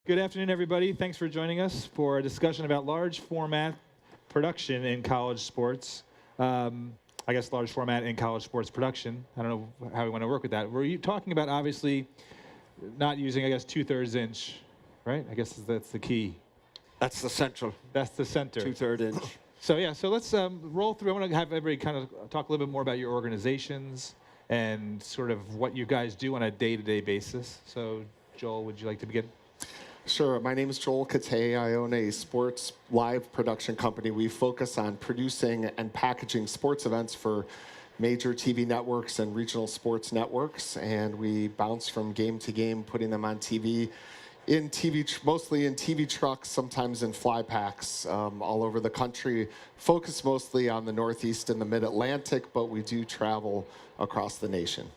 Good afternoon, everybody. Thanks for joining us for a discussion about large format production in college sports. I guess large format in college sports production. I don't know how we want to work with that. We're talking about, obviously, not using, I guess, 2/3 inch, right? I guess that's the key. That's the central. That's the center. 2/3 inch. So yeah, so let's roll through. I want to have everybody kind of talk a little bit more about your organizations and sort of what you guys do on a day-to-day basis. So Joel, would you like to begin? Sure. My name is Joel Kitay. I own a sports live production company. We focus on producing and packaging sports events for major TV networks and regional sports networks, and we bounce from game to game, putting them on TV, mostly in TV trucks, sometimes in fly packs all over the country. Focus mostly on the Northeast and the Mid-Atlantic, but we do travel across the nation.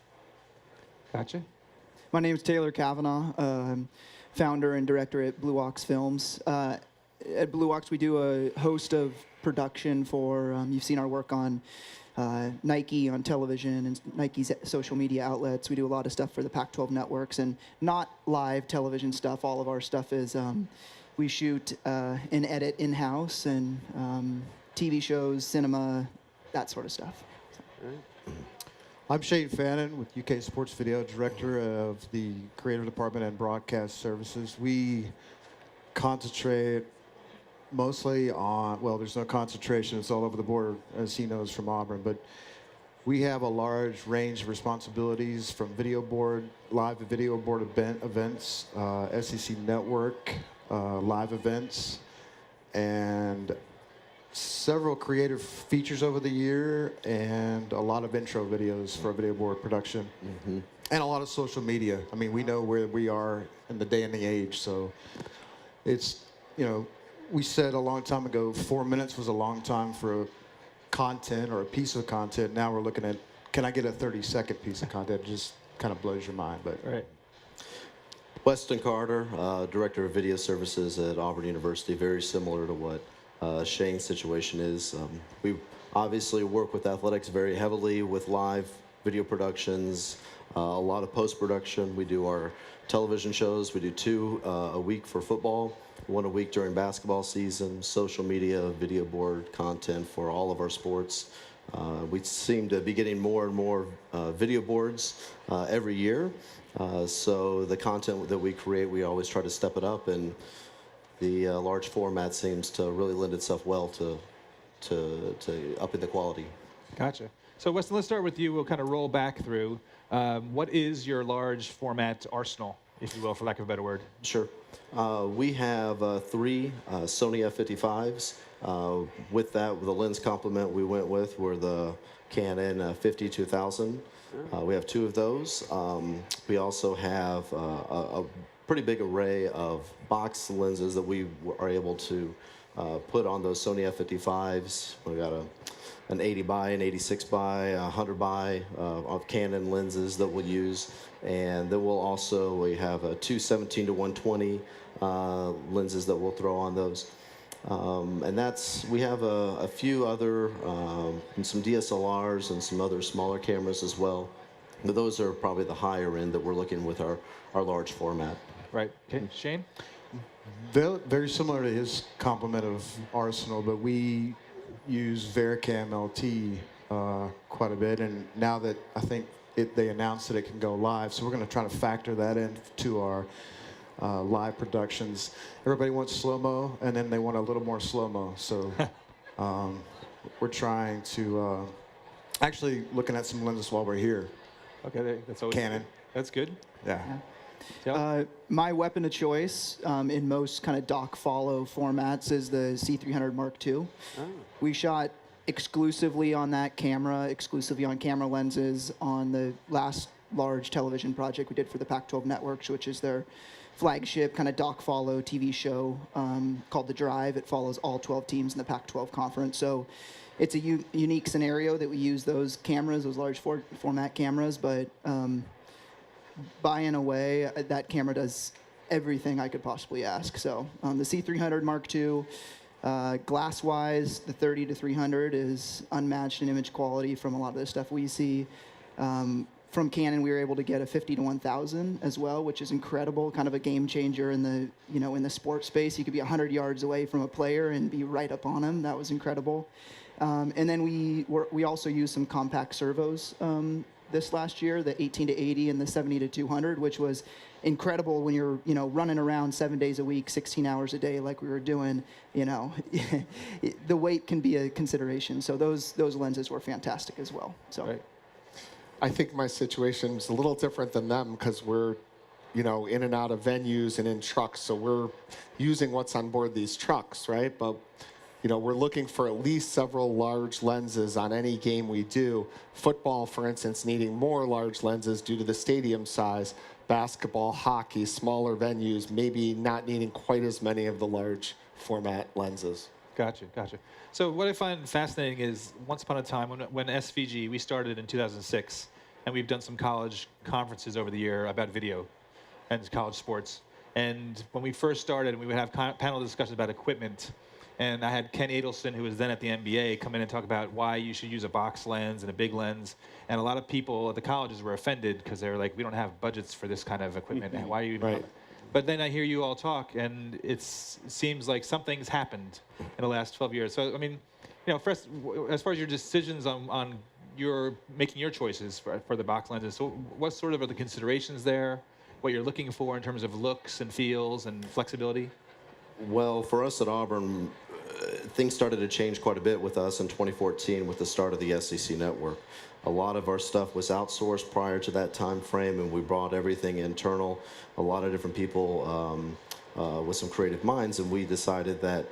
Gotcha. My name is Taylor Kavanaugh, founder and director at Blue Ox Films. At Blue Ox, we do a host of production for, you've seen our work on Nike on television and Nike's social media outlets. We do a lot of stuff for the Pac-12 networks and not live television stuff. All of our stuff is, we shoot and edit in-house and TV shows, cinema, that sort of stuff. So. I'm Shane Fannin with UK Sports Video, Director of the Creative Department and Broadcast Services. We concentrate mostly on, well, there's no concentration, it's all over the board, as he knows from Auburn, but we have a large range of responsibilities from video board, live video board events, SEC Network, live events, and several creative features over the year, and a lot of intro videos for video board production, and a lot of social media. I mean, we know where we are in the day and the age, so it's, you know, we said a long time ago, 4 minutes was a long time for content or a piece of content. Now we're looking at, can I get a 30-second piece of content? It just kind of blows your mind. But Right. Weston Carter, Director of Video Services at Auburn University, very similar to what Shane's situation is. We obviously work with athletics very heavily with live video productions, a lot of post-production. We do our television shows. We do 2 a week for football, 1 a week during basketball season, social media, video board content for all of our sports. We seem to be getting more and more video boards every year. So the content that we create, we always try to step it up, and the large format seems to really lend itself well to upping the quality. Gotcha. So Weston, let's start with you. We'll kind of roll back through. What is your large format arsenal, if you will, for lack of a better word? Sure. We have 3 Sony F55s. With that, with the lens complement we went with were the Canon 50-2000. We have 2 of those. We also have a pretty big array of box lenses that we are able to put on those Sony F55s. We got an 80 by, an 86 by, 100 by of Canon lenses that we'll use, and then we have 2 17-120 lenses that we'll throw on those, and we have a few other and some DSLRs and some other smaller cameras as well. But those are probably the higher end that we're looking with our large format. Right. Okay. Shane? very similar to his complement of arsenal, but we use Vericam LT quite a bit, and now that I think they announced that it can go live, so we're going to try to factor that into our live productions. Everybody wants slow-mo, and then they want a little more slow-mo, so we're trying to actually looking at some lenses while we're here. Okay, that's always Canon. Good. That's good. Yeah. My weapon of choice in most kind of doc follow formats is the C300 Mark II. Oh. We shot exclusively on that camera, exclusively on camera lenses on the last large television project we did for the Pac-12 networks, which is their flagship kind of doc follow TV show called The Drive. It follows all 12 teams in the Pac-12 conference. So it's a unique scenario that we use those cameras, those large format cameras, but by and away, that camera does everything I could possibly ask. So the C300 Mark II, glass-wise, the 30-300 is unmatched in image quality from a lot of the stuff we see. from Canon, we were able to get a 50-1000 as well, which is incredible, kind of a game changer in the, in the sports space. You could be 100 yards away from a player and be right up on him. That was incredible. And then we also used some compact servos this last year, the 18-80 and the 70-200, which was incredible when you're, running around 7 days a week, 16 hours a day like we were doing. The weight can be a consideration. So those lenses were fantastic as well. So. Right. I think my situation is a little different than them because we're, in and out of venues and in trucks. So we're using what's on board these trucks, right? But, we're looking for at least several large lenses on any game we do. Football, for instance, needing more large lenses due to the stadium size. Basketball, hockey, smaller venues, maybe not needing quite as many of the large format lenses. Gotcha. So what I find fascinating is once upon a time when SVG, we started in 2006, and we've done some college conferences over the year about video and college sports. And when we first started, we would have panel discussions about equipment. And I had Ken Adelson, who was then at the NBA, come in and talk about why you should use a box lens and a big lens. And a lot of people at the colleges were offended because they were like, we don't have budgets for this kind of equipment. Why are you even... Right. But then I hear you all talk, and it seems like something's happened in the last 12 years. So, I mean, first, as far as your decisions on your making your choices for the box lenses, so what sort of are the considerations there? What you're looking for in terms of looks and feels and flexibility? Well, for us at Auburn, things started to change quite a bit with us in 2014 with the start of the SEC network. A lot of our stuff was outsourced prior to that time frame, and we brought everything internal. A lot of different people with some creative minds, and we decided that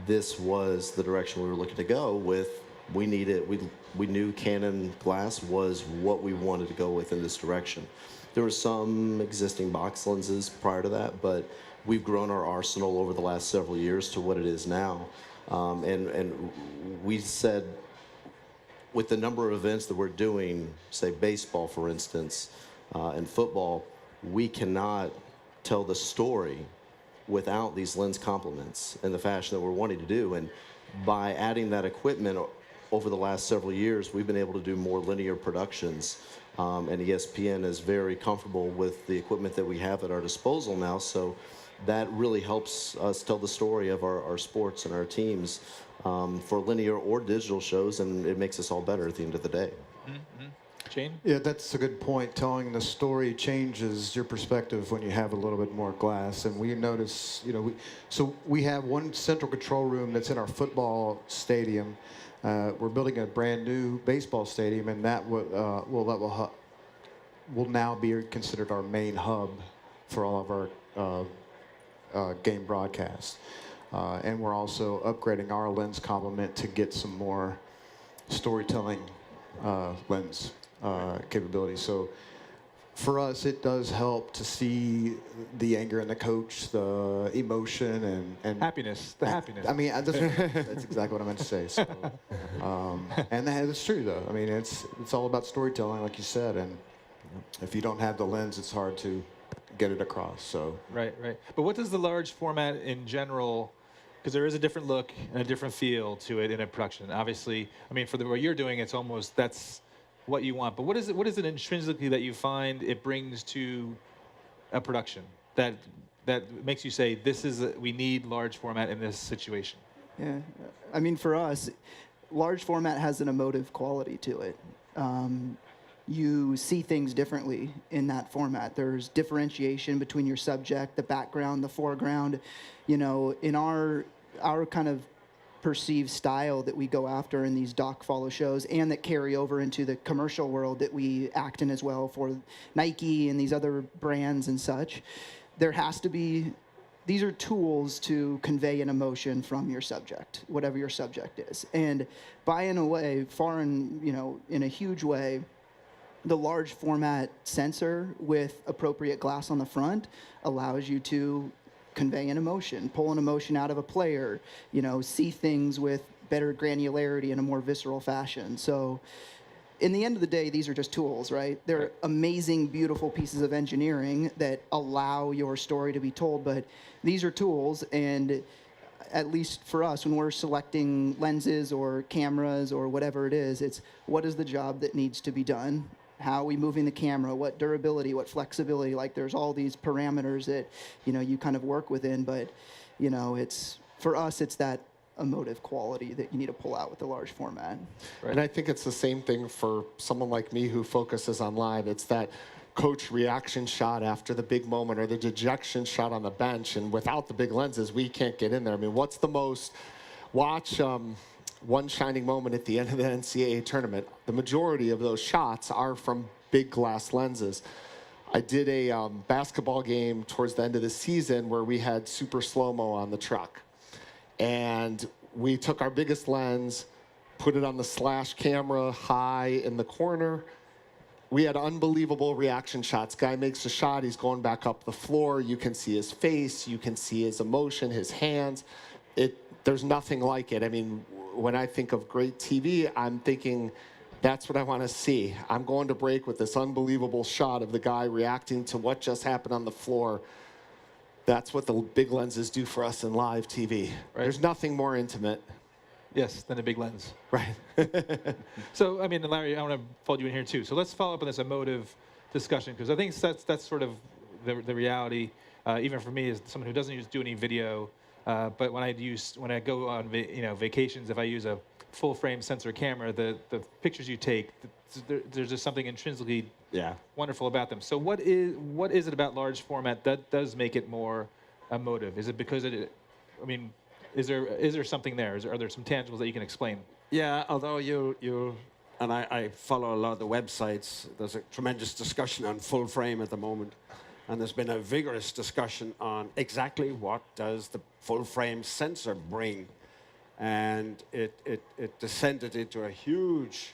this was the direction we were looking to go with. We knew Canon glass was what we wanted to go with in this direction. There were some existing box lenses prior to that, but we've grown our arsenal over the last several years to what it is now. And we said, with the number of events that we're doing, say baseball, for instance, and football, we cannot tell the story without these lens complements in the fashion that we're wanting to do. And by adding that equipment over the last several years, we've been able to do more linear productions. And ESPN is very comfortable with the equipment that we have at our disposal now. So that really helps us tell the story of our sports and our teams for linear or digital shows, and it makes us all better at the end of the day. Mm-hmm. Shane? Yeah, that's a good point. Telling the story changes your perspective when you have a little bit more glass. And we notice, we have one central control room that's in our football stadium. We're building a brand new baseball stadium, and that will now be considered our main hub for all of our game broadcasts. And we're also upgrading our lens complement to get some more storytelling lens capability. So for us, it does help to see the anger in the coach, the emotion, and Happiness, the happiness. I mean, that's exactly what I meant to say. So, and that's true, though. I mean, it's all about storytelling, like you said. And if you don't have the lens, it's hard to get it across. So Right. But what does the large format in general, because there is a different look and a different feel to it in a production. Obviously, I mean, for what you're doing, it's almost, that's what you want. But what is it intrinsically that you find it brings to a production that makes you say, we need large format in this situation? Yeah, I mean, for us, large format has an emotive quality to it. You see things differently in that format. There's differentiation between your subject, the background, the foreground. In our kind of perceived style that we go after in these doc follow shows, and that carry over into the commercial world that we act in as well for Nike and these other brands and such. There has to be, these are tools to convey an emotion from your subject, whatever your subject is. And in a huge way, the large format sensor with appropriate glass on the front allows you to convey an emotion, pull an emotion out of a player, see things with better granularity in a more visceral fashion. So in the end of the day, these are just tools, right? They're amazing, beautiful pieces of engineering that allow your story to be told, but these are tools, and at least for us, when we're selecting lenses or cameras or whatever it is, it's what is the job that needs to be done? how are we moving the camera, what durability, what flexibility. Like there's all these parameters that, you kind of work within, but, it's, for us, it's that emotive quality that you need to pull out with the large format. Right. And I think it's the same thing for someone like me who focuses on live. It's that coach reaction shot after the big moment or the dejection shot on the bench. And without the big lenses, we can't get in there. I mean, what's the most, watch one shining moment at the end of the NCAA tournament. The majority of those shots are from big glass lenses. I did a basketball game towards the end of the season where we had super slow-mo on the truck. And we took our biggest lens, put it on the slash camera high in the corner. We had unbelievable reaction shots. Guy makes a shot, he's going back up the floor. You can see his face, you can see his emotion, his hands. There's nothing like it. I mean, when I think of great TV, I'm thinking that's what I want to see. I'm going to break with this unbelievable shot of the guy reacting to what just happened on the floor. That's what the big lenses do for us in live TV. Right. There's nothing more intimate. Yes, than a big lens. Right. So, I mean, Larry, I want to fold you in here too. So let's follow up on this emotive discussion, because I think that's sort of the reality, even for me as someone who doesn't do any video. But when I go on vacations, if I use a full frame sensor camera, the pictures you take, there's just something intrinsically wonderful about them. So what is it about large format that does make it more emotive? Is it because is there something there? Are there some tangibles that you can explain? Yeah, although I follow a lot of the websites, there's a tremendous discussion on full frame at the moment. And there's been a vigorous discussion on exactly what does the full frame sensor bring. And it descended into a huge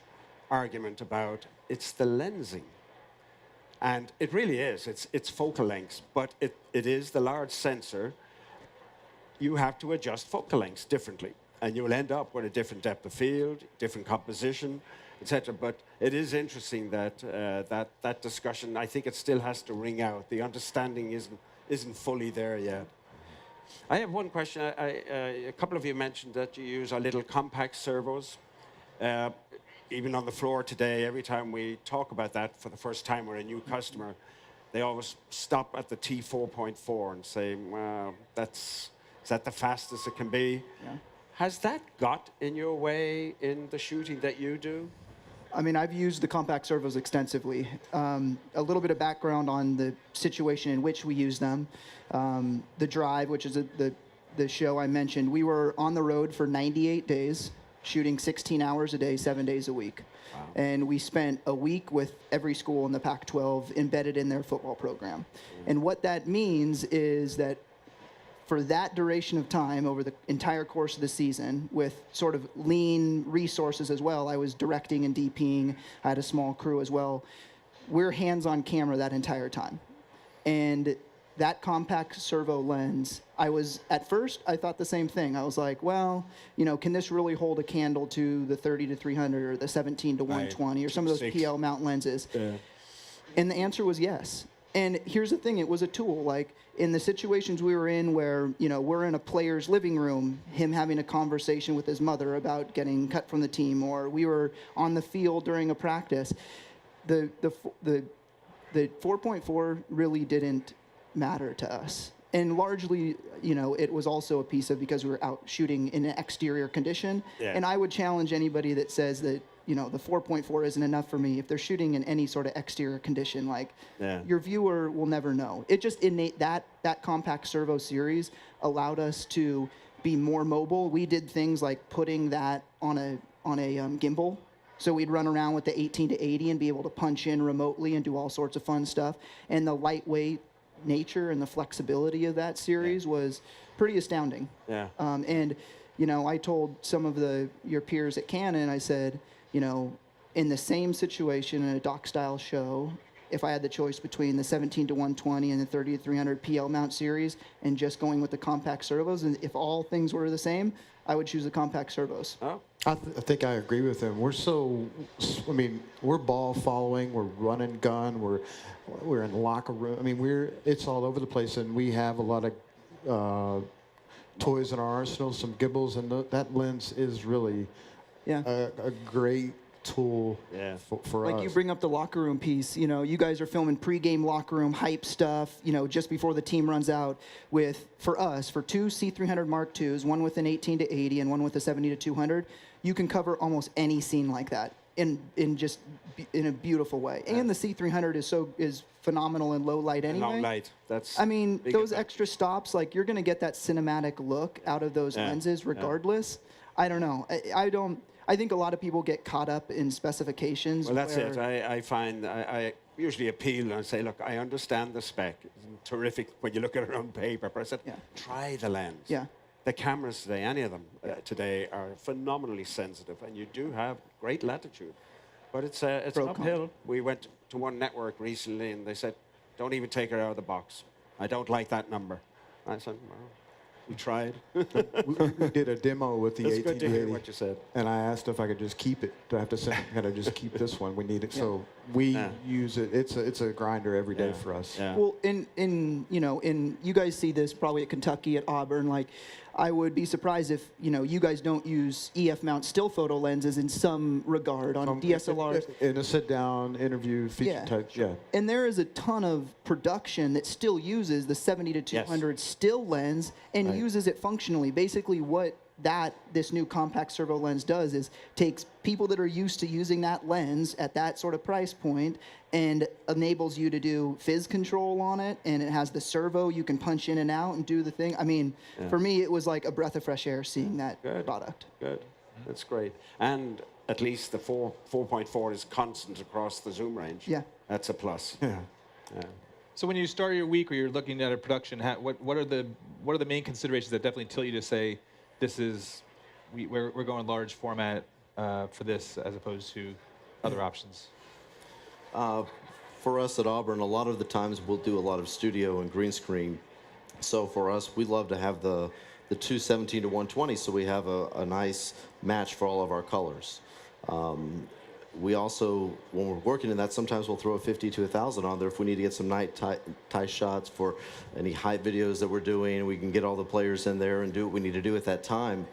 argument about it's the lensing. And it really is. It's focal lengths, but it is the large sensor. You have to adjust focal lengths differently, and you'll end up with a different depth of field, different composition, etc. But it is interesting that that discussion, I think it still has to ring out. The understanding isn't fully there yet. I have one question. A couple of you mentioned that you use our little compact servos. Even on the floor today, every time we talk about that for the first time with a new customer, they always stop at the T4.4 and say, well, is that the fastest it can be? Yeah. Has that got in your way in the shooting that you do? I mean, I've used the compact servos extensively. A little bit of background on the situation in which we use them. The Drive, which is the show I mentioned, we were on the road for 98 days, shooting 16 hours a day, 7 days a week. Wow. And we spent a week with every school in the Pac-12 embedded in their football program. And what that means is that for that duration of time over the entire course of the season, with sort of lean resources as well, I was directing and DPing, I had a small crew as well. We're hands-on camera that entire time. And that compact servo lens, at first, I thought the same thing. I was like, well, can this really hold a candle to the 30 to 300 or the 17 to 120 or some of those PL mount lenses? Yeah. And the answer was yes. And here's the thing, it was a tool. Like in the situations we were in where, we're in a player's living room, him having a conversation with his mother about getting cut from the team, or we were on the field during a practice, the 4.4 really didn't matter to us. And largely, it was also a piece of because we were out shooting in an exterior condition. Yeah. And I would challenge anybody that says that, the 4.4 isn't enough for me. If they're shooting in any sort of exterior condition, your viewer will never know. It just that compact servo series allowed us to be more mobile. We did things like putting that on a gimbal. So we'd run around with the 18 to 80 and be able to punch in remotely and do all sorts of fun stuff. And the lightweight nature and the flexibility of that series was pretty astounding. Yeah. And I told some of your peers at Canon, I said, in the same situation in a doc style show, if I had the choice between the 17 to 120 and the 30 to 300 PL mount series and just going with the compact servos, and if all things were the same, I would choose the compact servos. Oh. I think I agree with him. We're ball following, we're run and gun, we're in the locker room. It's all over the place, and we have a lot of toys in our arsenal, some gimbals, and that lens is really a great tool Yeah. for us. Like you bring up the locker room piece, you know, you guys are filming pregame locker room hype stuff, you know, just before the team runs out with, for us, for two C300 Mark IIs, one with an 18 to 80 and one with a 70 to 200, you can cover almost any scene like that in a beautiful way. And the C300 is phenomenal in low light anyway. Long light. That's. I mean, big those effect. extra stops, like you're going to get that cinematic look out of those lenses regardless. I don't know. I think a lot of people get caught up in specifications. Well, that's it. where- I find I usually appeal and say, look, I understand the spec. It's terrific when you look at it on paper, but I said, try the lens. Yeah. The cameras today, any of them today, are phenomenally sensitive, and you do have great latitude. But it's Pro con. uphill. We went to one network recently, and they said, don't even take it out of the box. I don't like that number. I said, well, we tried. we did a demo with the It's good to hear 1880, what you said. and I asked if I could just keep it. Do I have to say, can I just keep this one? We need it. So we use it. It's a grinder every day for us. Yeah. Well, in you guys see this probably at Kentucky at Auburn. Like, I would be surprised if you guys don't use EF mount still photo lenses in some regard on DSLRs. In a sit-down interview feature type, And there is a ton of production that still uses the 70 to 200 still lens and uses it functionally. Basically, what this new compact servo lens does is takes people that are used to using that lens at that sort of price point and enables you to do fizz control on it, and it has the servo you can punch in and out and do the thing. I mean, for me, it was like a breath of fresh air seeing that product. Good. That's great. And at least the 4.4 is constant across the zoom range. Yeah. That's a plus. yeah. So when you start your week or you're looking at a production, what are the main considerations that definitely tilt you to say, we're going large format for this as opposed to other options? For us at Auburn, a lot of the times we'll do a lot of studio and green screen. So for us, we love to have the 217 to 120, so we have a nice match for all of our colors. We also, when we're working in that, sometimes we'll throw a 50 to 1,000 on there if we need to get some night tie shots for any hype videos that we're doing. We can get all the players in there and do what we need to do at that time.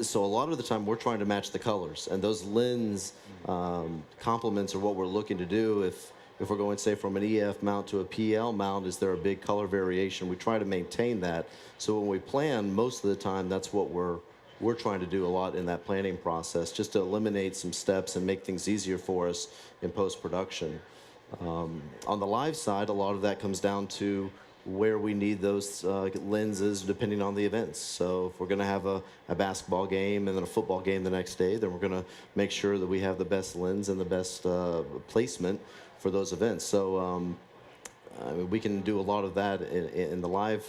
So a lot of the time we're trying to match the colors, and those lens complements are what we're looking to do. If we're going, say, from an EF mount to a PL mount, is there a big color variation? We try to maintain that. So when we plan, most of the time that's what we're trying to do a lot in that planning process, just to eliminate some steps and make things easier for us in post-production. On the live side, a lot of that comes down to where we need those lenses depending on the events. So if we're going to have a basketball game and then a football game the next day, then we're going to make sure that we have the best lens and the best placement for those events. So I mean, we can do a lot of that in the live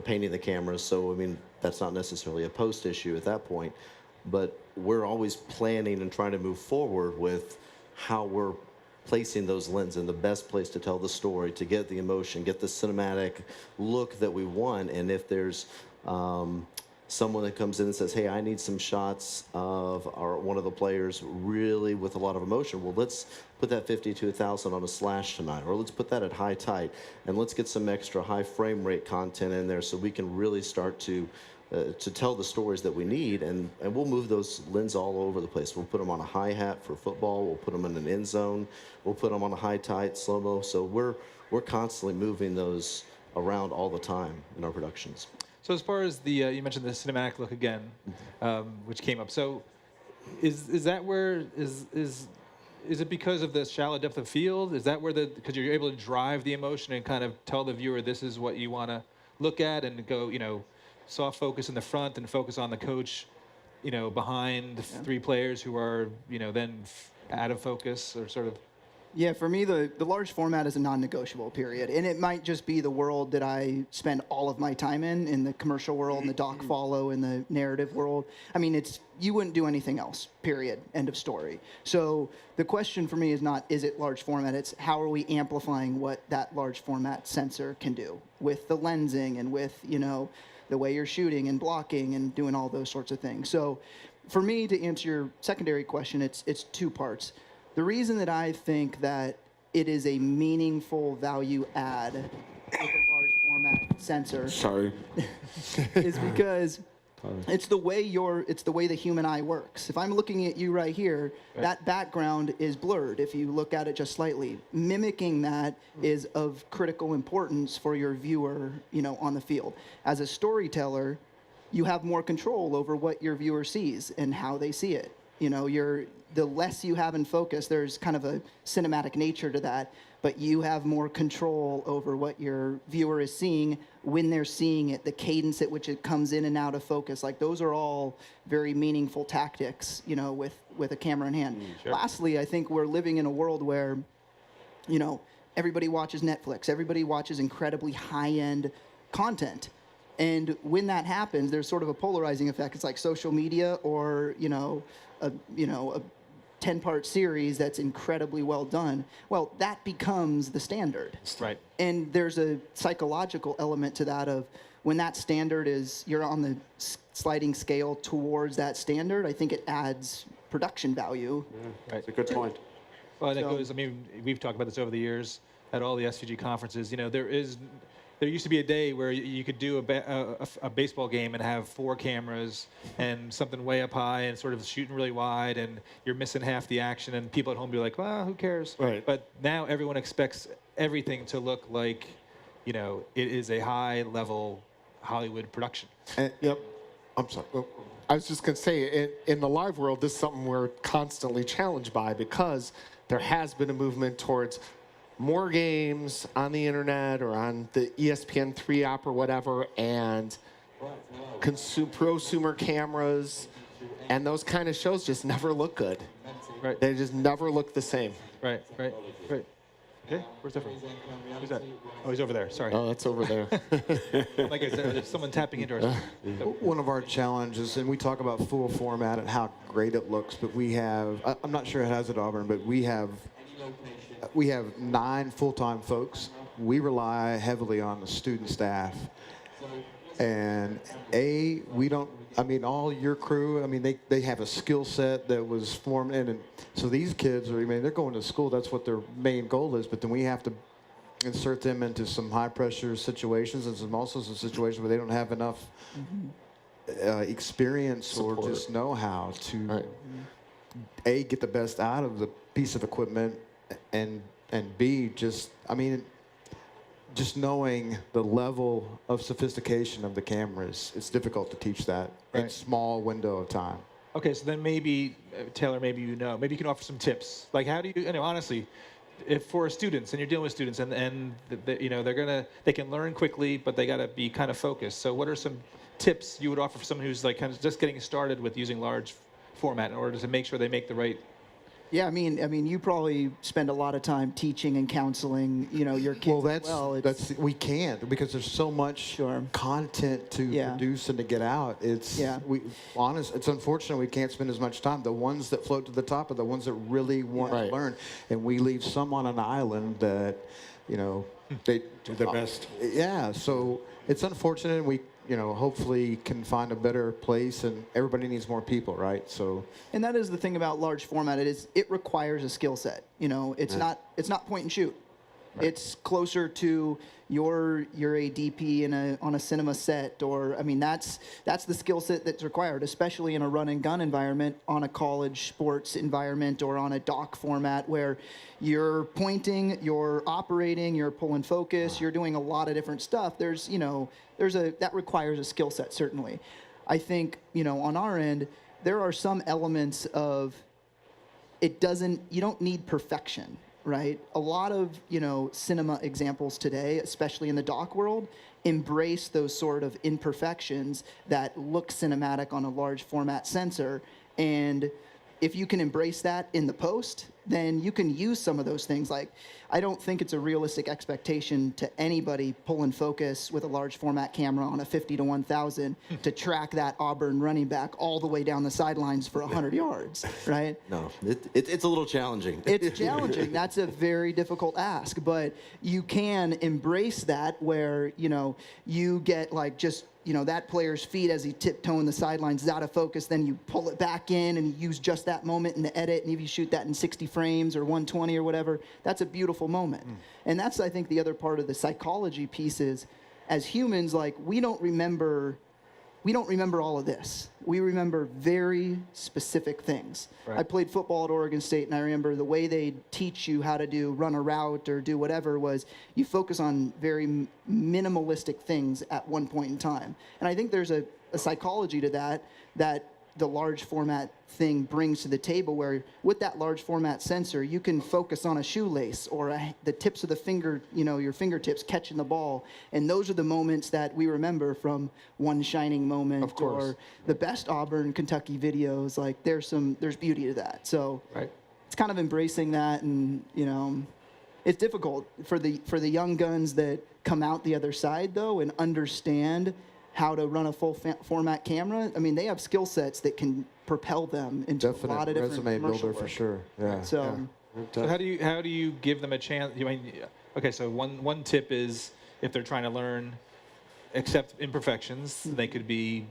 painting the cameras. So I mean, that's not necessarily a post issue at that point, but we're always planning and trying to move forward with how we're placing those lenses in the best place to tell the story, to get the emotion, get the cinematic look that we want. And if there's someone that comes in and says, hey, I need some shots of one of the players really with a lot of emotion, well, let's put that 50 to 1,000 on a slash tonight, or let's put that at high tight, and let's get some extra high frame rate content in there so we can really start to tell the stories that we need, and we'll move those lenses all over the place. We'll put them on a hi-hat for football, we'll put them in an end zone, we'll put them on a high tight, slow-mo, so we're constantly moving those around all the time in our productions. So as far as the you mentioned the cinematic look again, which came up. So is that where is it because of the shallow depth of field? Is that where because you're able to drive the emotion and kind of tell the viewer this is what you want to look at, and go soft focus in the front and focus on the coach behind the three players who are then out of focus, or sort of? Yeah, for me, the large format is a non-negotiable, period. And it might just be the world that I spend all of my time in the commercial world, in the doc follow, in the narrative world. I mean, you wouldn't do anything else, period, end of story. So the question for me is not, is it large format? It's how are we amplifying what that large format sensor can do with the lensing and with, the way you're shooting and blocking and doing all those sorts of things. So for me, to answer your secondary question, it's two parts. The reason that I think that it is a meaningful value add with a large format sensor is because It's the way the human eye works. If I'm looking at you right here, that background is blurred if you look at it just slightly. Mimicking that is of critical importance for your viewer, on the field. As a storyteller, you have more control over what your viewer sees and how they see it. The less you have in focus, there's kind of a cinematic nature to that, but you have more control over what your viewer is seeing when they're seeing it, the cadence at which it comes in and out of focus. Like, those are all very meaningful tactics, with a camera in hand. Sure. Lastly, I think we're living in a world where, everybody watches Netflix, everybody watches incredibly high-end content. And when that happens, there's sort of a polarizing effect. It's like social media or, a 10-part series that's incredibly well done. Well, that becomes the standard. Right. And there's a psychological element to that of when that standard is, you're on the sliding scale towards that standard, I think it adds production value. Yeah, that's a good point. Well, and it goes, we've talked about this over the years at all the SVG conferences. There used to be a day where you could do a baseball game and have 4 cameras and something way up high and sort of shooting really wide, and you're missing half the action, and people at home be like, well, who cares? Right. But now everyone expects everything to look like, it is a high-level Hollywood production. Yep. I'm sorry. I was just going to say, in the live world, this is something we're constantly challenged by because there has been a movement towards more games on the internet or on the ESPN3 app or whatever, and prosumer cameras, and those kind of shows just never look good. Right. They just never look the same. Right. Okay, where's that from? Who's that? Oh, he's over there. Sorry. Oh, that's over there. Like I said, there's someone tapping into us. One of our challenges, and we talk about full format and how great it looks, but we have, I'm not sure it has at Auburn, but we have 9 full-time folks. We rely heavily on the student staff. And all your crew, they have a skill set that was formed in, and so these kids they're going to school, that's what their main goal is, but then we have to insert them into some high-pressure situations and some situations where they don't have enough experience Support. or just know-how to, A, get the best out of the piece of equipment, and B, just knowing the level of sophistication of the cameras, it's difficult to teach that in a small window of time. Okay, so then maybe, Taylor, maybe you can offer some tips. Like, how do you, honestly, if for students, and you're dealing with students, and they can learn quickly, but they got to be kind of focused. So what are some tips you would offer for someone who's like kind of just getting started with using large format in order to make sure they make the right? Yeah, you probably spend a lot of time teaching and counseling, your kids. That's we can't, because there's so much content to produce and to get out. It's unfortunate we can't spend as much time. The ones that float to the top are the ones that really want to learn, and we leave some on an island that, they do their best. Yeah, so it's unfortunate. And we hopefully can find a better place, and everybody needs more people, right? So, and that is the thing about large format. It requires a skill set. It's not point and shoot. Right. It's closer to you're a DP on a cinema set, or that's the skill set that's required, especially in a run and gun environment, on a college sports environment, or on a doc format where you're pointing, you're operating, you're pulling focus, you're doing a lot of different stuff. That requires a skill set, certainly. I think, on our end, there are some elements of you don't need perfection. Right? A lot of, cinema examples today, especially in the doc world, embrace those sort of imperfections that look cinematic on a large format sensor. And if you can embrace that in the post, then you can use some of those things. Like, I don't think it's a realistic expectation to anybody pulling focus with a large format camera on a 50-1000 to track that Auburn running back all the way down the sidelines for 100 yards, right? No, it's a little challenging. It's challenging. That's a very difficult ask, but you can embrace that where, you get that player's feet as he tiptoeing the sidelines is out of focus, then you pull it back in and you use just that moment in the edit, and if you shoot that in 60 frames or 120 or whatever, that's a beautiful moment. And that's, I think, the other part of the psychology piece is, as humans, we don't remember we don't remember all of this. We remember very specific things. Right. I played football at Oregon State, and I remember the way they teach you how to run a route or do whatever was you focus on very minimalistic things at one point in time. And I think there's a psychology to that the large format thing brings to the table, where with that large format sensor, you can focus on a shoelace or the tips of the finger, your fingertips catching the ball. And those are the moments that we remember from One Shining Moment or the best Auburn, Kentucky videos. Like there's beauty to that. So it's kind of embracing that. And, it's difficult for the young guns that come out the other side though, and understand how to run a full format camera. I mean, they have skill sets that can propel them into a lot of different resume commercial builder for work. sure. Yeah. So, So how do you give them a chance? Okay, so one tip is if they're trying to learn, accept imperfections, they could be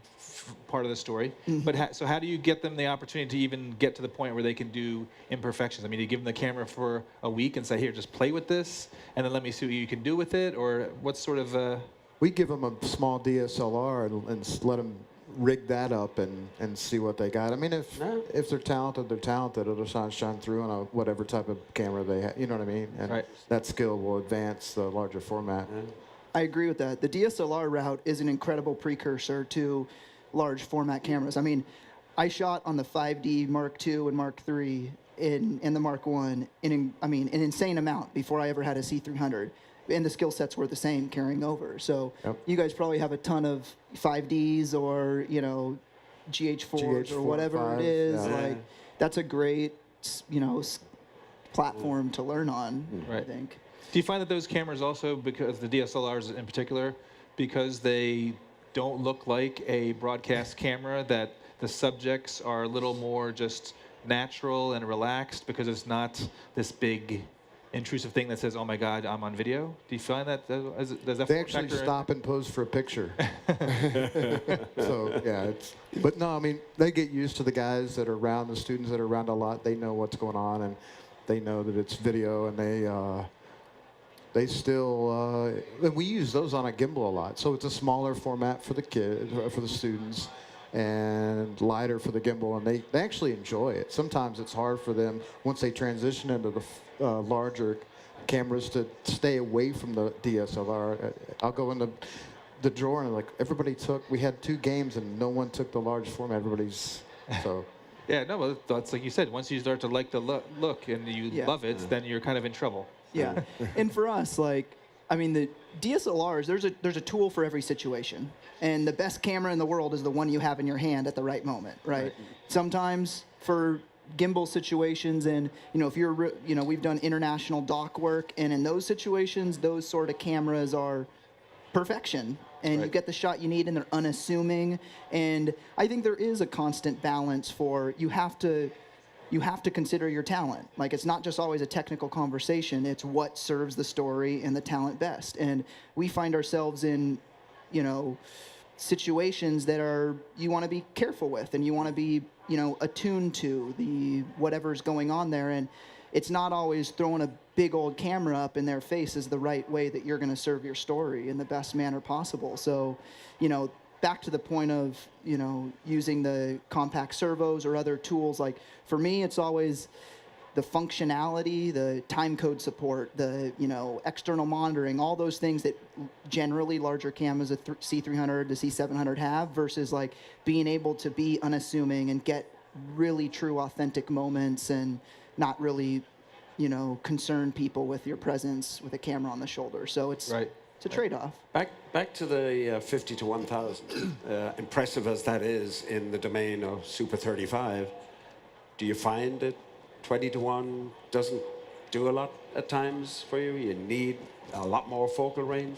part of the story. But so how do you get them the opportunity to even get to the point where they can do imperfections? I mean, do you give them the camera for a week and say, here, just play with this, and then let me see what you can do with it, or what sort of? We give them a small DSLR and let them rig that up and see what they got. I mean, if they're talented, they're talented. It'll shine through on whatever type of camera they have. You know what I mean? And that skill will advance the larger format. I agree with that. The DSLR route is an incredible precursor to large format cameras. I mean, I shot on the 5D Mark II and Mark III in the Mark I an insane amount before I ever had a C300. And the skill sets were the same carrying over. So you guys probably have a ton of 5Ds or, GH4s or whatever it is. Yeah. Like that's a great, platform to learn on, I think. Do you find that those cameras also, because the DSLRs in particular, because they don't look like a broadcast camera, that the subjects are a little more just natural and relaxed because it's not this big intrusive thing that says, "Oh my God, I'm on video"? Do you find that does that They actually stop and pose for a picture. So yeah, but no, I mean they get used to the guys that are around, the students that are around a lot. They know what's going on and they know that it's video, and they still and we use those on a gimbal a lot. So it's a smaller format for the kids, for the students, and lighter for the gimbal, and they actually enjoy it. Sometimes it's hard for them once they transition into the larger cameras to stay away from the DSLR. I'll go in the drawer and we had 2 games and no one took the large format. Everybody's so. Yeah, no, well, that's like you said. Once you start to like the look and you love it, then you're kind of in trouble. Yeah, and for us, the DSLRs, there's a tool for every situation, and the best camera in the world is the one you have in your hand at the right moment, right? Sometimes for gimbal situations, and if you're we've done international dock work, and in those situations, those sort of cameras are perfection, and you get the shot you need, and they're unassuming. And I think there is a constant balance for you have to consider your talent. Like, it's not just always a technical conversation. It's what serves the story and the talent best. And we find ourselves in, situations that you want to be careful with, and you want to be, attuned to the whatever's going on there. And it's not always throwing a big old camera up in their face is the right way that you're going to serve your story in the best manner possible. So, back to the point of, using the compact servos or other tools, like for me, it's always the functionality, the time code support, the, external monitoring, all those things that generally larger cameras, the C300, the C700 have, versus like being able to be unassuming and get really true authentic moments and not really, concern people with your presence with a camera on the shoulder. So it's a trade-off. Back to the 50 to 1000. Impressive as that is in the domain of Super 35, do you find that 20 to 1 doesn't do a lot at times for you? You need a lot more focal range?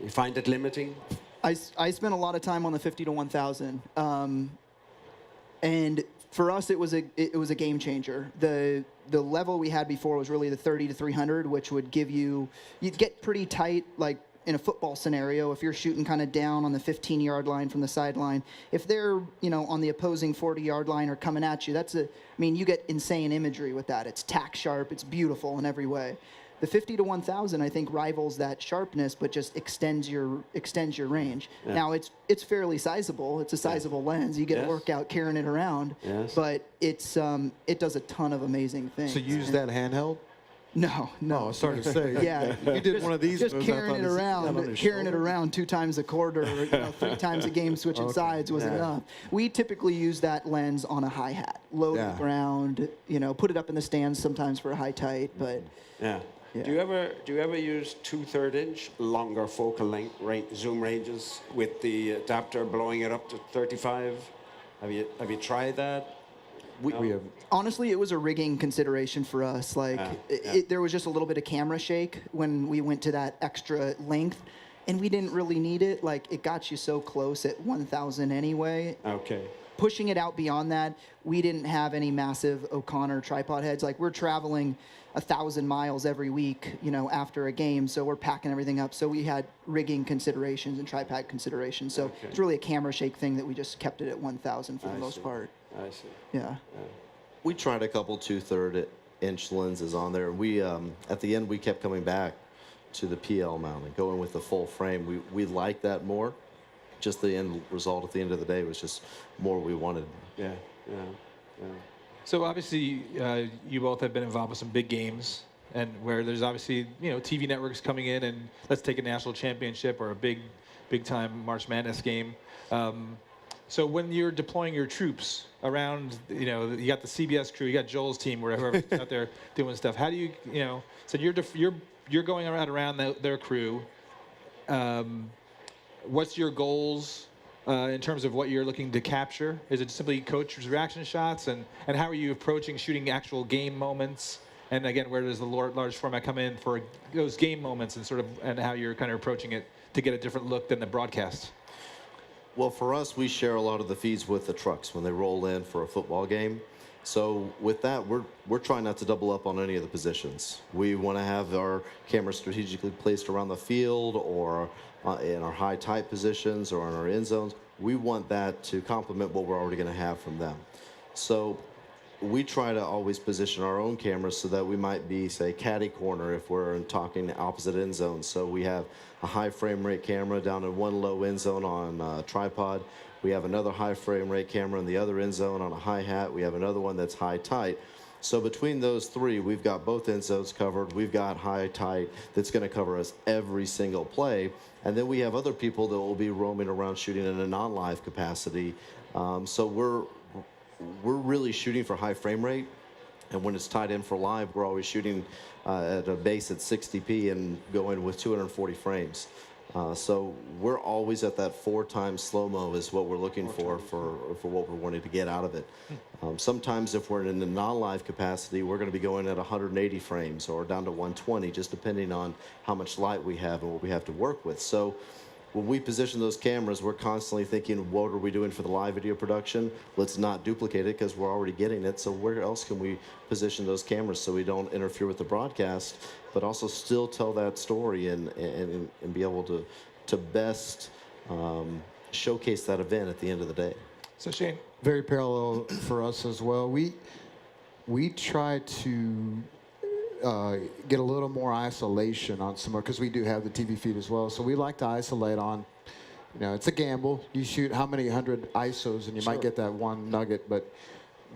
You find it limiting? I spent a lot of time on the 50 to 1000, and for us it was a game changer. The level we had before was really the 30 to 300, which would give you'd get pretty tight, like in a football scenario, if you're shooting kind of down on the 15-yard line from the sideline. If they're, on the opposing 40-yard line or coming at you, you get insane imagery with that. It's tack sharp, it's beautiful in every way. The 50 to 1000, I think, rivals that sharpness, but just extends your range. Yeah. Now it's fairly sizable. It's a sizable lens. You get Yes. a workout carrying it around. Yes. But it's it does a ton of amazing things. So you use that handheld? No. Oh, I was starting to say. Yeah, You did one of these. just moves, I carrying thought it this- around, on your carrying it shoulder. around 2 times a quarter, or 3 times a game, switching sides was enough. We typically use that lens on a hi hat, low to Yeah. the ground. Put it up in the stands sometimes for a high tight, but. Yeah. Yeah. Do you ever use 2/3 inch longer focal length zoom ranges with the adapter blowing it up to 35? Have you tried that? We have. Honestly, it was a rigging consideration for us. Like, there was just a little bit of camera shake when we went to that extra length, and we didn't really need it. Like, it got you so close at 1000 anyway. Okay. Pushing it out beyond that, we didn't have any massive O'Connor tripod heads. Like, we're traveling 1,000 miles every week, after a game, so we're packing everything up. So we had rigging considerations and tripod considerations. So it's really a camera shake thing that we just kept it at 1000 for the most part. I see. Yeah. We tried a couple 2/3 inch lenses on there. We at the end we kept coming back to the PL mount and going with the full frame. We liked that more. Just the end result at the end of the day was just more we wanted. Yeah. So obviously, you both have been involved with some big games, and where there's obviously TV networks coming in, and let's take a national championship or a big time March Madness game. So when you're deploying your troops around, you got the CBS crew, you got Joel's team, or whoever's out there doing stuff. How do you, so you're going around their crew. What's your goals in terms of what you're looking to capture? Is it simply coach's reaction shots, and how are you approaching shooting actual game moments? And again, where does the large format come in for those game moments, and how you're kind of approaching it to get a different look than the broadcast? Well, for us, we share a lot of the feeds with the trucks when they roll in for a football game. So with that, we're trying not to double up on any of the positions. We want to have our cameras strategically placed around the field, or in our high tight positions, or in our end zones. We want that to complement what we're already going to have from them. So we try to always position our own cameras so that we might be, say, caddy corner if we're talking opposite end zones. So we have a high frame rate camera down in one low end zone on a tripod. We have another high frame rate camera in the other end zone on a hi hat. We have another one that's high tight. So between those three, we've got both end zones covered. We've got high tight that's going to cover us every single play. And then we have other people that will be roaming around shooting in a non-live capacity. So we're really shooting for high frame rate, and when it's tied in for live, we're always shooting at a base at 60p and going with 240 frames. So we're always at that 4 times slow-mo is what we're looking for what we're wanting to get out of it. Sometimes if we're in a non-live capacity, we're going to be going at 180 frames or down to 120, just depending on how much light we have and what we have to work with. So when we position those cameras, we're constantly thinking, what are we doing for the live video production? Let's not duplicate it because we're already getting it. So where else can we position those cameras so we don't interfere with the broadcast, but also still tell that story and be able to best showcase that event at the end of the day. So Shane. Very parallel for us as well. We try to get a little more isolation on some, because we do have the TV feed as well. So we like to isolate on, it's a gamble. You shoot how many 100 ISOs and you might get that one nugget, but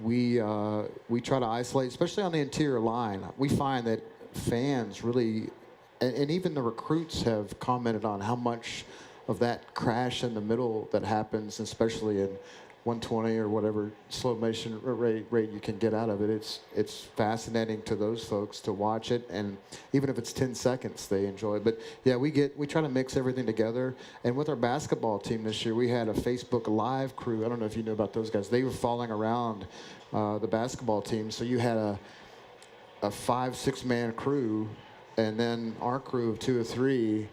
we try to isolate, especially on the interior line. We find that fans really, and even the recruits have commented on how much of that crash in the middle that happens, especially in 120 or whatever slow motion rate you can get out of it. It's fascinating to those folks to watch it, and even if it's 10 seconds, they enjoy it. But yeah, we try to mix everything together. And with our basketball team this year, we had a Facebook Live crew. I don't know if you know about those guys. They were following around the basketball team. So you had a 5-6 man crew, and then our crew of 2 or 3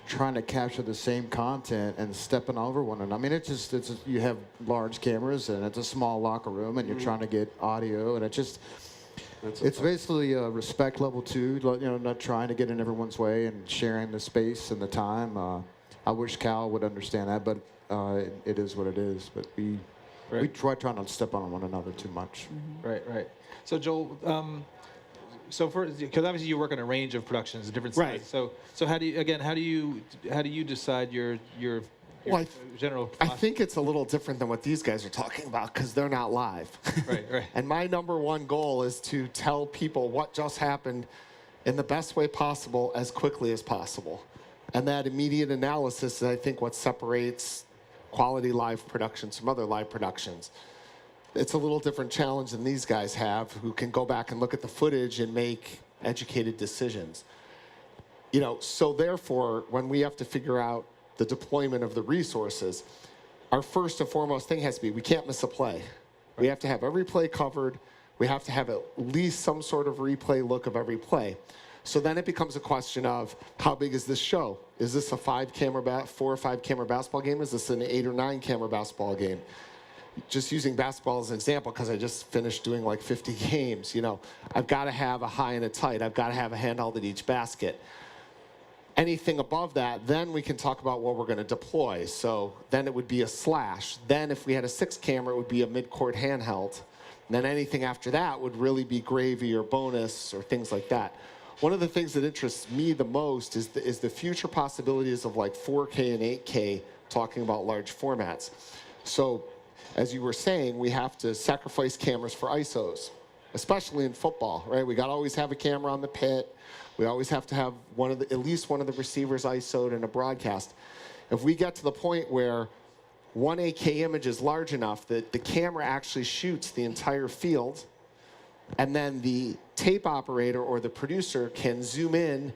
trying to capture the same content and stepping over one another. I mean, you have large cameras and it's a small locker room and you're trying to get audio, and it's basically a respect level too, not trying to get in everyone's way and sharing the space and the time. I wish Cal would understand that, but it is what it is. But we try not to step on one another too much. Right. So Joel, So because obviously you work on a range of productions, different Right. sizes. So how do you decide your Well, general? I think it's a little different than what these guys are talking about because they're not live. Right, right. And my number one goal is to tell people what just happened in the best way possible as quickly as possible. And that immediate analysis is, I think, what separates quality live productions from other live productions. It's a little different challenge than these guys have, who can go back and look at the footage and make educated decisions. You know, so therefore, when we have to figure out the deployment of the resources, our first and foremost thing has to be, we can't miss a play. We have to have every play covered. We have to have at least some sort of replay look of every play. So then it becomes a question of, how big is this show? Is this a 4 or 5 camera basketball game? Is this an 8 or 9 camera basketball game? Just using basketball as an example, because I just finished doing like 50 games, you know, I've got to have a high and a tight. I've got to have a handheld at each basket. Anything above that, then we can talk about what we're going to deploy. So then it would be a slash. Then if we had a 6 camera, it would be a mid-court handheld. And then anything after that would really be gravy or bonus or things like that. One of the things that interests me the most is the future possibilities of like 4K and 8K, talking about large formats. So as you were saying, we have to sacrifice cameras for ISOs, especially in football, right? We got to always have a camera on the pit. We always have to have at least one of the receivers ISO'd in a broadcast. If we get to the point where one 8K image is large enough that the camera actually shoots the entire field, and then the tape operator or the producer can zoom in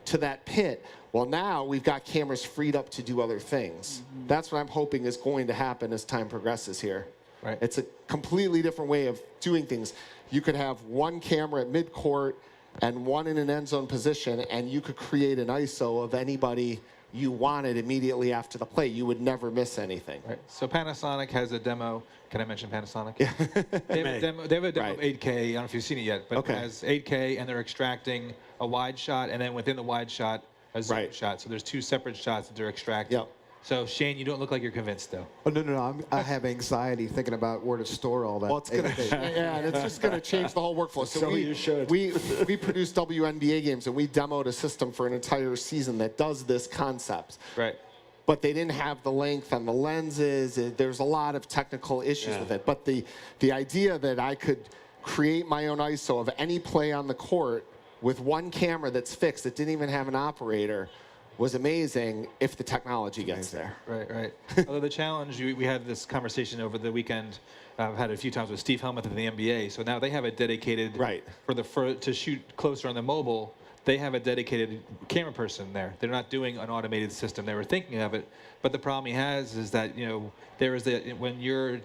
to that pit, well, now we've got cameras freed up to do other things. Mm-hmm. That's what I'm hoping is going to happen as time progresses here. Right. It's a completely different way of doing things. You could have one camera at midcourt and one in an end zone position, and you could create an ISO of anybody you wanted immediately after the play. You would never miss anything. Right. So Panasonic has a demo. Can I mention Panasonic? Yeah. They have a demo of 8K. I don't know if you've seen it yet, but Okay. it has 8K, and they're extracting a wide shot, and then within the wide shot, a zoom shot. So there's 2 separate shots that they're extracting. Yep. So Shane, you don't look like you're convinced, though. Oh, no. I have anxiety thinking about where to store all that. Well, it's gonna, yeah, and it's just going to change the whole workflow. So you should. We produce WNBA games, and we demoed a system for an entire season that does this concept. Right. But they didn't have the length on the lenses. There's a lot of technical issues with it. But the idea that I could create my own ISO of any play on the court with one camera that's fixed, that didn't even have an operator, was amazing if the technology gets there. Right, right. Although the challenge, we had this conversation over the weekend. I've had it a few times with Steve Helmuth in the NBA. So now they have a dedicated to shoot closer on the mobile. They have a dedicated camera person there. They're not doing an automated system. They were thinking of it, but the problem he has is that there is when you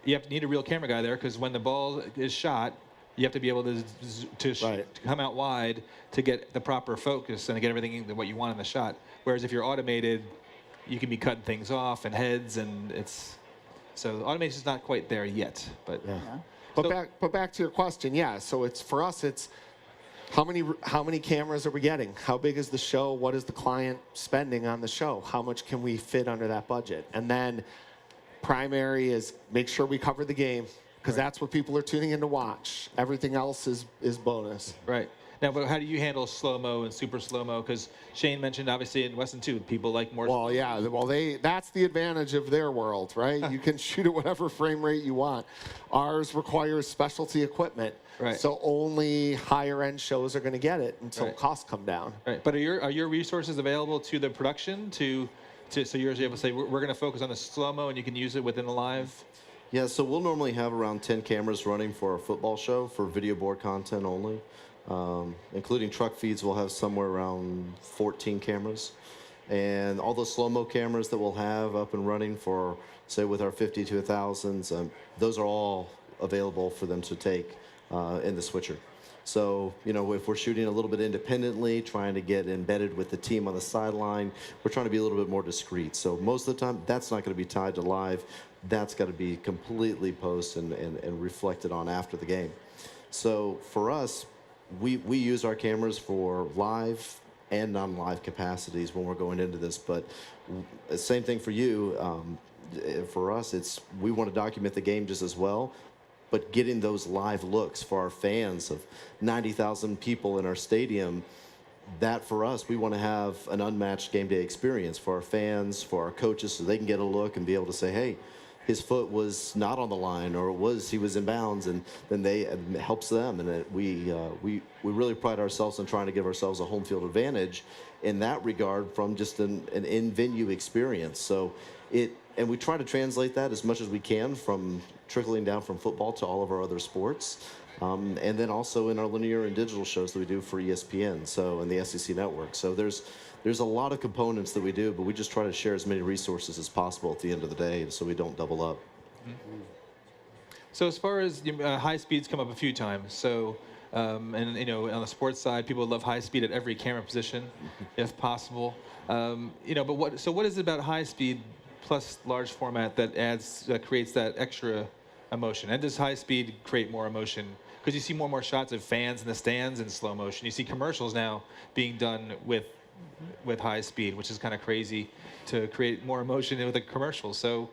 need a real camera guy there, because when the ball is shot, you have to be able to come out wide to get the proper focus and to get everything what you want in the shot. Whereas if you're automated, you can be cutting things off and heads, and so automation is not quite there yet. But But back to your question, So it's for us. It's how many cameras are we getting? How big is the show? What is the client spending on the show? How much can we fit under that budget? And then primary is make sure we cover the game, because that's what people are tuning in to watch. Everything else is bonus. Right. Now, but how do you handle slow-mo and super slow-mo? Because Shane mentioned, obviously, in Weston, too, people like more... Well, yeah. Well, that's the advantage of their world, right? You can shoot at whatever frame rate you want. Ours requires specialty equipment. Right. So only higher-end shows are going to get it until costs come down. Right. But are your resources available to the production so you're able to say, we're going to focus on the slow-mo and you can use it within the live? Yeah, so we'll normally have around 10 cameras running for a football show for video board content only. Including truck feeds, we'll have somewhere around 14 cameras. And all those slow-mo cameras that we'll have up and running for, say, with our 50-1000s, those are all available for them to take in the switcher. So, if we're shooting a little bit independently, trying to get embedded with the team on the sideline, we're trying to be a little bit more discreet. So most of the time, that's not going to be tied to live. That's got to be completely post and reflected on after the game. So for us, we use our cameras for live and non-live capacities when we're going into this. But same thing for you. For us, we want to document the game just as well. but getting those live looks for our fans of 90,000 people in our stadium, that for us, we want to have an unmatched game day experience for our fans, for our coaches, so they can get a look and be able to say, hey, his foot was not on the line, or he was in bounds, and then it helps them. And we really pride ourselves on trying to give ourselves a home field advantage in that regard from just an in-venue experience. So and we try to translate that as much as we can from trickling down from football to all of our other sports. And then also in our linear and digital shows that we do for ESPN, and the SEC network. So there's a lot of components that we do, but we just try to share as many resources as possible at the end of the day, so we don't double up. Mm-hmm. So as far as high speeds come up a few times. So and on the sports side, people love high speed at every camera position, if possible. But what is it about high speed plus large format that creates that extra emotion? And does high speed create more emotion? Because you see more and more shots of fans in the stands in slow motion. You see commercials now being done with high speed, which is kind of crazy to create more emotion with a commercial. So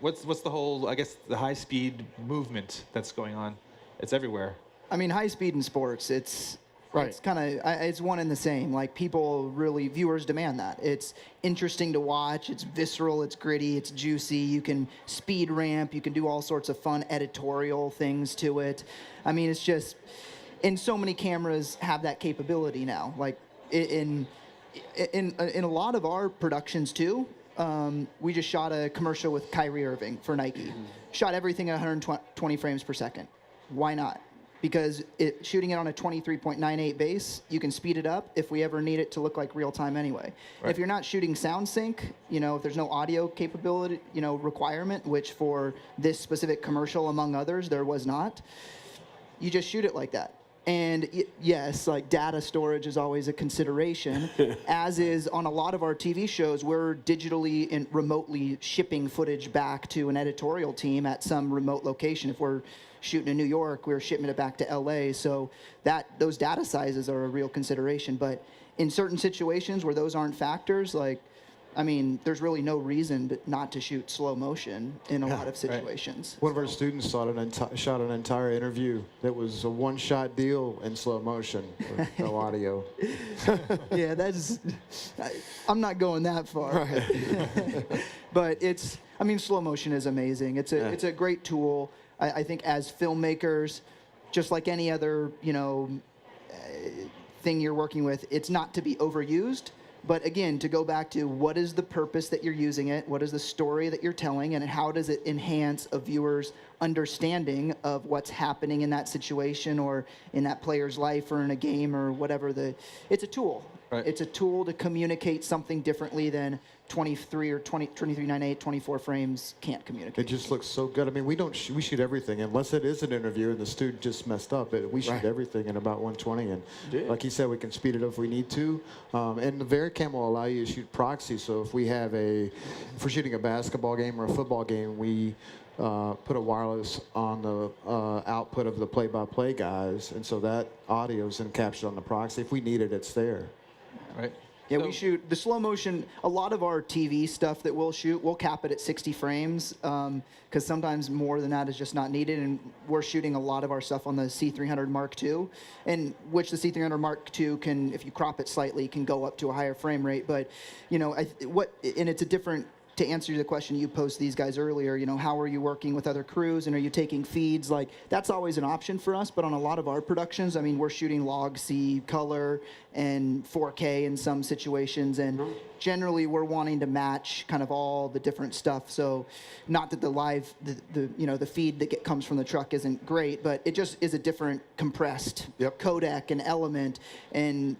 what's the whole, I guess, the high speed movement that's going on? It's everywhere. I mean, high speed in sports, it's Right. It's kind of, it's one and the same. Like, viewers demand that. It's interesting to watch. It's visceral. It's gritty. It's juicy. You can speed ramp. You can do all sorts of fun editorial things to it. I mean, it's just, and so many cameras have that capability now. Like, in a lot of our productions too, we just shot a commercial with Kyrie Irving for Nike. Shot everything at 120 frames per second. Why not? Because shooting it on a 23.98 base, you can speed it up if we ever need it to look like real time anyway. Right. If you're not shooting sound sync, if there's no audio capability, requirement, which for this specific commercial, among others, there was not, you just shoot it like that. And yes, like, data storage is always a consideration, as is on a lot of our TV shows. We're digitally and remotely shipping footage back to an editorial team at some remote location. If we're shooting in New York, we're shipping it back to LA. So those data sizes are a real consideration. But in certain situations where those aren't factors, there's really no reason not to shoot slow motion in a lot of situations. One of our students shot an entire interview that was a one-shot deal in slow motion with no audio. Yeah, I'm not going that far. Right. But slow motion is amazing. It's a great tool. I think as filmmakers, just like any other, thing you're working with, it's not to be overused. But again, to go back to what is the purpose that you're using it, what is the story that you're telling, and how does it enhance a viewer's understanding of what's happening in that situation or in that player's life or in a game or whatever. It's a tool. Right. It's a tool to communicate something differently than 23.98, 24 frames can't communicate. It just looks so good. I mean, we shoot everything, unless it is an interview and the student just messed up. We shoot everything in about 120, and like he said, we can speed it up if we need to. And the VariCam will allow you to shoot proxy. So if we're shooting a basketball game or a football game, we put a wireless on the output of the play-by-play guys, and so that audio is then captured on the proxy. If we need it, it's there. Right. Yeah, we shoot the slow motion. A lot of our TV stuff that we'll shoot, we'll cap it at 60 frames because sometimes more than that is just not needed. And we're shooting a lot of our stuff on the C300 Mark II, and which the C300 Mark II can, if you crop it slightly, can go up to a higher frame rate. But and it's a different. To answer the question you posed these guys earlier, how are you working with other crews, and are you taking feeds? Like, that's always an option for us, but on a lot of our productions, we're shooting log C color and 4K in some situations, and generally we're wanting to match kind of all the different stuff. So not that the feed that comes from the truck isn't great, but it just is a different compressed codec and element. And,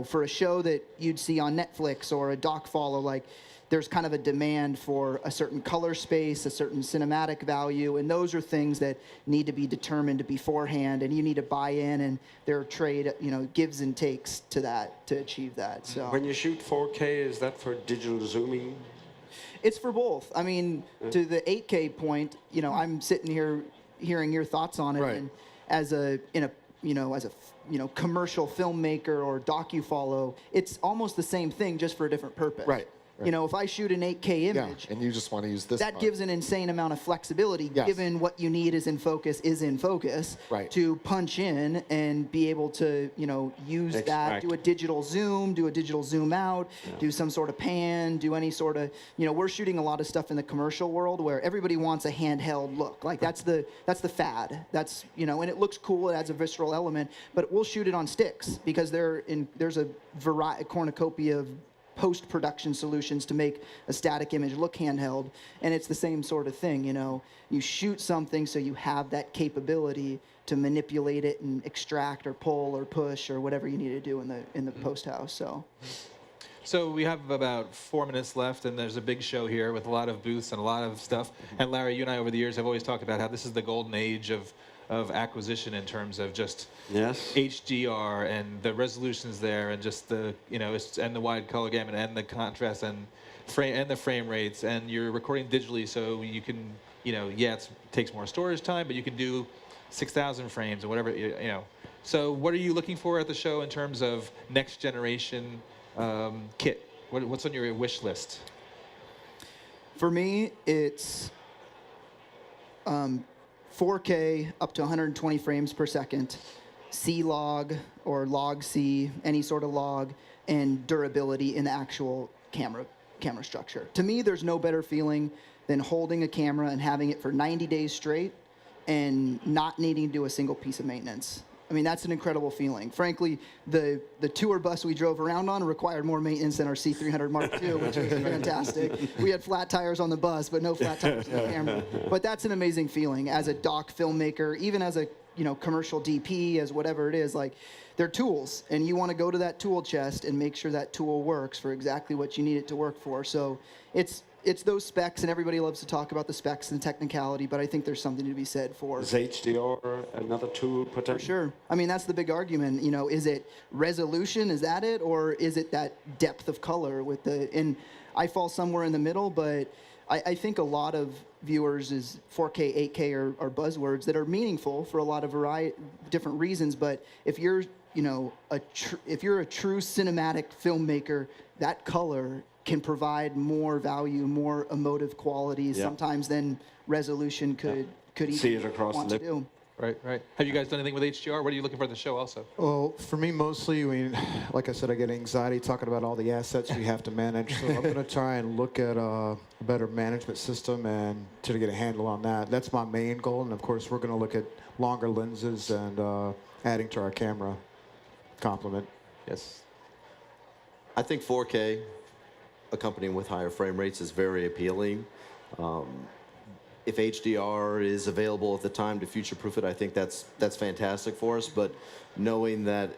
for a show that you'd see on Netflix or a doc follow, there's kind of a demand for a certain color space, a certain cinematic value, and those are things that need to be determined beforehand, and you need to buy in, and there are trade, gives and takes to that to achieve that. So when you shoot 4K, is that for digital zooming? It's for both. To the 8K point, I'm sitting here hearing your thoughts on it, and as a commercial filmmaker or docu-follow, it's almost the same thing, just for a different purpose. Right. You know, if I shoot an 8K Yeah, image, and you just want to use this that mode. gives an insane amount of flexibility, Yes. given what you need is in focus, Right. to punch in and be able to, you know, use that, Extract. do a digital zoom out, do some sort of pan, do any sort of, you know, we're shooting a lot of stuff in the commercial world where everybody wants a handheld look. Like that's the fad. That's, you know, and it looks cool, it adds a visceral element, but we'll shoot it on sticks because there's a cornucopia of post-production solutions to make a static image look handheld, and it's the same sort of thing. You know, you shoot something so you have that capability to manipulate it and extract or pull or push or whatever you need to do in the post house. So we have about 4 minutes left, and there's a big show here with a lot of booths and a lot of stuff. And Larry, you and I over the years have always talked about how this is the golden age of acquisition in terms of just Yes. HDR and the resolutions there, and just the, you know, and the wide color gamut and the contrast and the frame rates, and you're recording digitally, so you can, you know, it takes more storage time, but you can do 6,000 frames or whatever, you know. So what are you looking for at the show in terms of next generation kit? What's on your wish list? For me, it's 4K up to 120 frames per second, C-Log or Log-C, any sort of log, and durability in the actual camera structure. To me, there's no better feeling than holding a camera and having it for 90 days straight and not needing to do a single piece of maintenance. I mean, that's an incredible feeling. Frankly, the tour bus we drove around on required more maintenance than our C300 Mark II, which was fantastic. We had flat tires on the bus, but no flat tires on the camera. But that's an amazing feeling as a doc filmmaker, even as a, you know, commercial DP, as whatever it is. Like, they're tools, and you want to go to that tool chest and make sure that tool works for exactly what you need it to work for. So it's those specs, and everybody loves to talk about the specs and technicality, but I think there's something to be said for. Is HDR another tool potential? For sure. I mean, that's the big argument. You know, is it resolution? Is that it? Or is it that depth of color with the, and I fall somewhere in the middle, but I think a lot of viewers is 4K, 8K are buzzwords that are meaningful for a lot of different reasons. But if you're, you know, if you're a true cinematic filmmaker, that color can provide more value, more emotive qualities sometimes than resolution could even See it across want the to do. Right. Have you guys done anything with HDR? What are you looking for at the show also? Well, for me, mostly, I mean, like I said, I get anxiety talking about all the assets we have to manage. So I'm going to try and look at a better management system and to get a handle on that. That's my main goal. And of course, we're going to look at longer lenses and adding to our camera complement. Yes. I think 4K, accompanying with higher frame rates, is very appealing. If HDR is available at the time to future-proof it, I think that's fantastic for us. But knowing that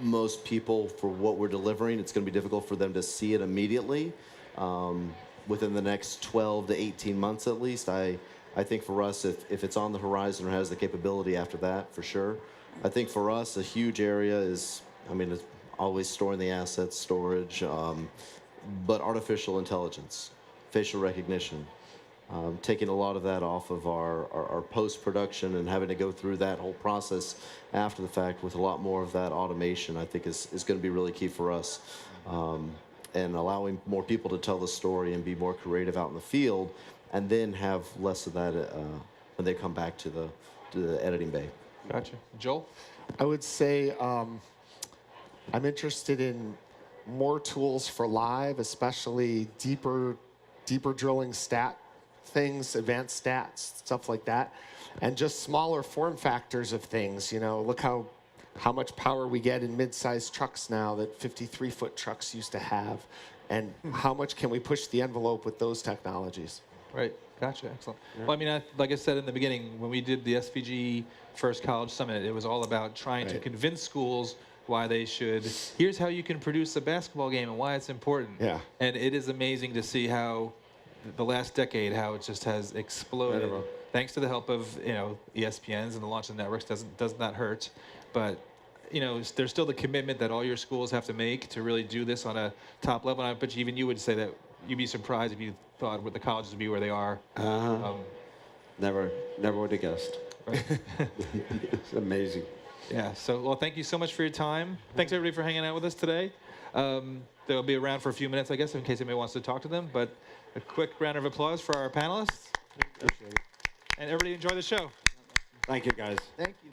most people, for what we're delivering, it's going to be difficult for them to see it immediately. Within the next 12 to 18 months at least, I think for us, if it's on the horizon or has the capability after that, for sure. I think for us, a huge area is, I mean, it's always storing the assets, storage, but artificial intelligence, facial recognition. Taking a lot of that off of our post-production and having to go through that whole process after the fact with a lot more of that automation, I think is going to be really key for us. And allowing more people to tell the story and be more creative out in the field, and then have less of that when they come back to the editing bay. Gotcha. Joel? I would say I'm interested in more tools for live, especially deeper drilling stat things, advanced stats, stuff like that, and just smaller form factors of things. You know, look how much power we get in mid-sized trucks now that 53-foot trucks used to have, and how much can we push the envelope with those technologies. Right. Gotcha. Excellent. Well, I mean, like I said in the beginning, when we did the SVG First College Summit, it was all about trying to convince schools why they should. Here's how you can produce a basketball game and why it's important. Yeah. And it is amazing to see how the last decade, how it just has exploded. Thanks to the help of, you know, ESPNs and the launch of networks. Does not hurt, but you know, there's still the commitment that all your schools have to make to really do this on a top level. And I bet even you would say that you'd be surprised if you thought what the colleges would be where they are. Never would have guessed. Right. It's amazing. Yeah. So, well, thank you so much for your time. Thanks everybody for hanging out with us today. They'll be around for a few minutes, I guess, in case anybody wants to talk to them. But a quick round of applause for our panelists. And everybody enjoy the show. Thank you, guys. Thank you.